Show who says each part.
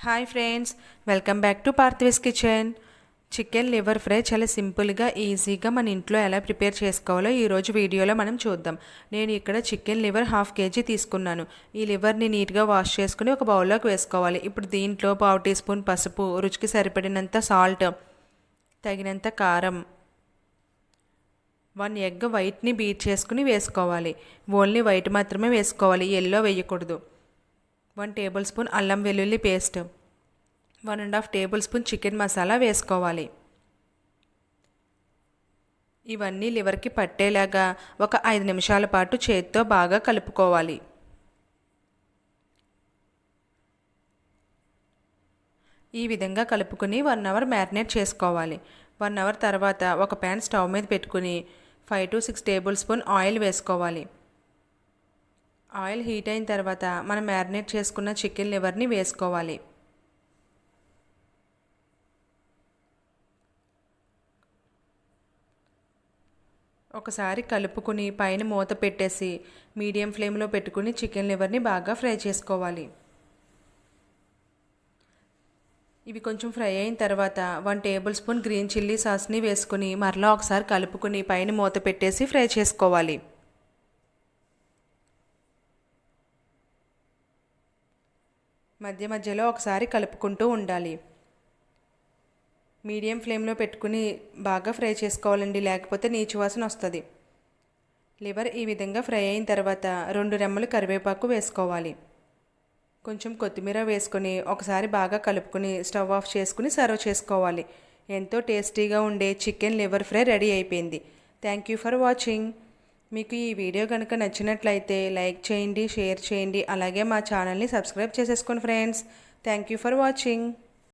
Speaker 1: Hi friends, welcome back to Parthiv's kitchen. Chicken liver fry చాలా సింపుల్గా ఈజీగా మన ఇంట్లో ఎలా ప్రిపేర్ చేసుకోవాలో ఈరోజు వీడియోలో మనం చూద్దాం. నేను ఇక్కడ చికెన్ లివర్ 1/2 kg తీసుకున్నాను. ఈ లివర్ని నీట్గా వాష్ చేసుకుని ఒక బౌల్లోకి వేసుకోవాలి. ఇప్పుడు దీంట్లో 1/2 టీ స్పూన్ పసుపు, రుచికి సరిపడినంత సాల్ట్, తగినంత కారం, 1 ఎగ్ వైట్ని బీట్ చేసుకుని వేసుకోవాలి. ఓన్లీ వైట్ మాత్రమే వేసుకోవాలి, ఎల్లో వేయకూడదు. 1 టేబుల్ స్పూన్ అల్లం వెల్లుల్లి paste, 1.5 tablespoon chicken masala వేసుకోవాలి. ఇవన్నీ లివర్కి పట్టేలాగా ఒక 5 నిమిషాల పాటు చేతితో బాగా కలుపుకోవాలి. ఈ విధంగా కలుపుకుని 1 అవర్ మ్యారినేట్ చేసుకోవాలి. 1 అవర్ తర్వాత ఒక ప్యాన్ స్టవ్ మీద పెట్టుకుని 5 to 6 టేబుల్ స్పూన్ ఆయిల్ వేసుకోవాలి. ఆయిల్ హీట్ అయిన తర్వాత మనం మ్యారినేట్ చేసుకున్న చికెన్ లివర్ని వేసుకోవాలి. ఒకసారి కలుపుకుని పైన మూత పెట్టేసి మీడియం ఫ్లేమ్లో పెట్టుకుని చికెన్ లివర్ని బాగా ఫ్రై చేసుకోవాలి. ఇవి కొంచెం ఫ్రై అయిన తర్వాత 1 టేబుల్ స్పూన్ గ్రీన్ చిల్లీ సాస్ని వేసుకుని మరలా ఒకసారి కలుపుకుని పైన మూత పెట్టేసి ఫ్రై చేసుకోవాలి. మధ్య మధ్యలో ఒకసారి కలుపుకుంటూ ఉండాలి. మీడియం ఫ్లేమ్లో పెట్టుకుని బాగా ఫ్రై చేసుకోవాలండి, లేకపోతే నీచు వాసన వస్తుంది. లివర్ ఈ విధంగా ఫ్రై అయిన తర్వాత 2 రెమ్మలు కరివేపాకు వేసుకోవాలి. కొంచెం కొత్తిమీర వేసుకొని ఒకసారి బాగా కలుపుకొని స్టవ్ ఆఫ్ చేసుకుని సర్వ్ చేసుకోవాలి. ఎంతో టేస్టీగా ఉండే చికెన్ లివర్ ఫ్రై రెడీ అయిపోయింది. Thank you for watching. మీకు ఈ వీడియో కనుక నచ్చినట్లయితే లైక్ చేయండి, షేర్ చేయండి, అలాగే మా ఛానల్ని సబ్స్క్రైబ్ చేసేసుకోండి friends. Thank you for watching.